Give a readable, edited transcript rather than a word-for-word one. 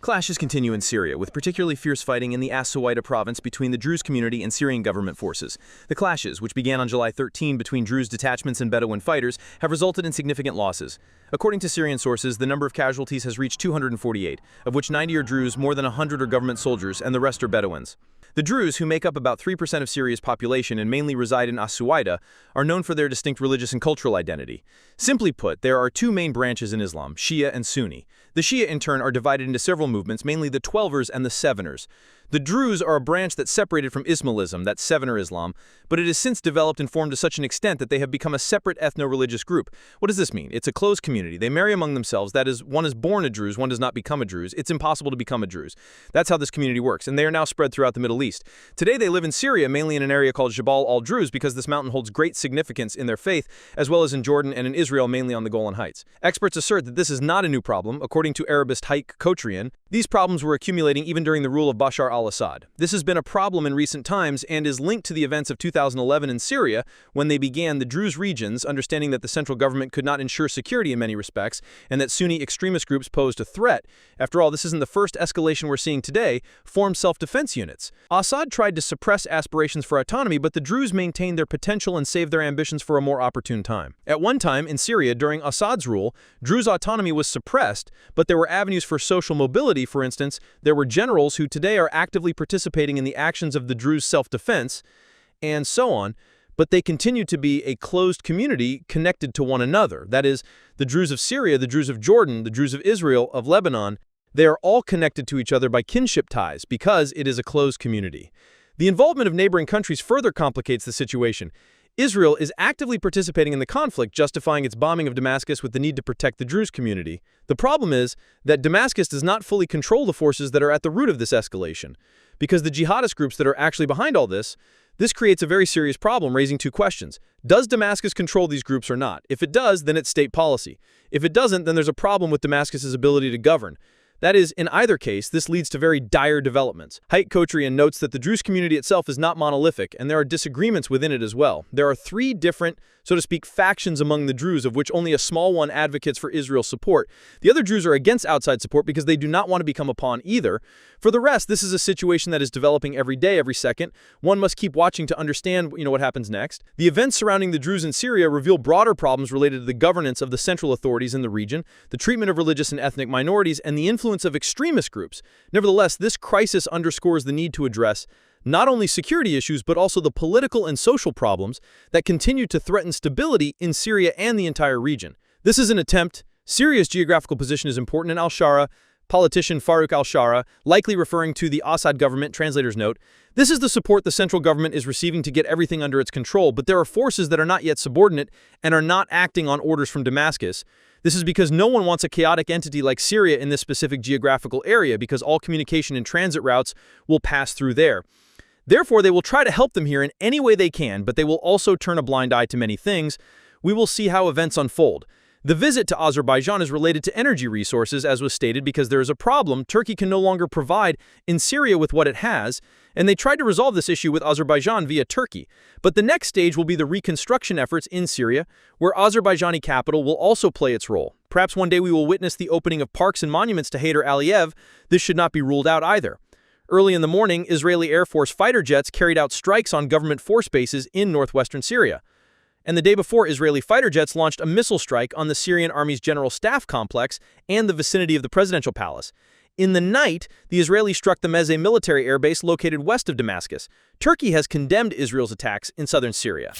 Clashes continue in Syria, with particularly fierce fighting in the As-Suwaida province between the Druze community and Syrian government forces. The clashes, which began on July 13 between Druze detachments and Bedouin fighters, have resulted in significant losses. According to Syrian sources, the number of casualties has reached 248, of which 90 are Druze, more than 100 are government soldiers, and the rest are Bedouins. The Druze, who make up about 3% of Syria's population and mainly reside in As-Suwaida, are known for their distinct religious and cultural identity. Simply put, there are two main branches in Islam, Shia and Sunni. The Shia, in turn, are divided into several movements, mainly the Twelvers and the Seveners. The Druze are a branch that separated from Ismailism, that's Sevener Islam, but it has since developed and formed to such an extent that they have become a separate ethno-religious group. What does this mean? It's a closed community. They marry among themselves. That is, one is born a Druze, one does not become a Druze. It's impossible to become a Druze. That's how this community works, and they are now spread throughout the Middle East. Today they live in Syria, mainly in an area called Jabal al-Druze, because this mountain holds great significance in their faith, as well as in Jordan and in Israel, mainly on the Golan Heights. Experts assert that this is not a new problem. According to Arabist Haik Kotrian, these problems were accumulating even during the rule of Bashar al-Assad. This has been a problem in recent times and is linked to the events of 2011 in Syria, when they began the Druze regions, understanding that the central government could not ensure security in many respects, and that Sunni extremist groups posed a threat. After all, this isn't the first escalation we're seeing today, formed self-defense units. Assad tried to suppress aspirations for autonomy, but the Druze maintained their potential and saved their ambitions for a more opportune time. At one time, in Syria, during Assad's rule, Druze autonomy was suppressed, but there were avenues for social mobility. For instance, there were generals who today are actively participating in the actions of the Druze self-defense, and so on, but they continue to be a closed community connected to one another. That is, the Druze of Syria, the Druze of Jordan, the Druze of Israel, of Lebanon, they are all connected to each other by kinship ties because it is a closed community. The involvement of neighboring countries further complicates the situation. Israel is actively participating in the conflict, justifying its bombing of Damascus with the need to protect the Druze community. The problem is that Damascus does not fully control the forces that are at the root of this escalation. Because the jihadist groups that are actually behind all this creates a very serious problem, raising two questions. Does Damascus control these groups or not? If it does, then it's state policy. If it doesn't, then there's a problem with Damascus's ability to govern. That is, in either case, this leads to very dire developments. Haik Kotrian notes that the Druze community itself is not monolithic, and there are disagreements within it as well. There are three different, so to speak, factions among the Druze, of which only a small one advocates for Israel's support. The other Druze are against outside support because they do not want to become a pawn either. For the rest, this is a situation that is developing every day, every second. One must keep watching to understand, what happens next. The events surrounding the Druze in Syria reveal broader problems related to the governance of the central authorities in the region, the treatment of religious and ethnic minorities, and the influence of extremist groups. Nevertheless, this crisis underscores the need to address not only security issues, but also the political and social problems that continue to threaten stability in Syria and the entire region. This is an attempt. Syria's geographical position is important, and al-Shara, politician Farouk al-Shara, likely referring to the Assad government, translator's note, this is the support the central government is receiving to get everything under its control, but there are forces that are not yet subordinate and are not acting on orders from Damascus. This is because no one wants a chaotic entity like Syria in this specific geographical area, because all communication and transit routes will pass through there. Therefore, they will try to help them here in any way they can, but they will also turn a blind eye to many things. We will see how events unfold. The visit to Azerbaijan is related to energy resources, as was stated, because there is a problem. Turkey can no longer provide in Syria with what it has, and they tried to resolve this issue with Azerbaijan via Turkey. But the next stage will be the reconstruction efforts in Syria, where Azerbaijani capital will also play its role. Perhaps one day we will witness the opening of parks and monuments to Heydar Aliyev. This should not be ruled out either. Early in the morning, Israeli Air Force fighter jets carried out strikes on government force bases in northwestern Syria. And the day before, Israeli fighter jets launched a missile strike on the Syrian Army's General Staff Complex and the vicinity of the presidential palace. In the night, the Israelis struck the Mezeh military airbase located west of Damascus. Turkey has condemned Israel's attacks in southern Syria.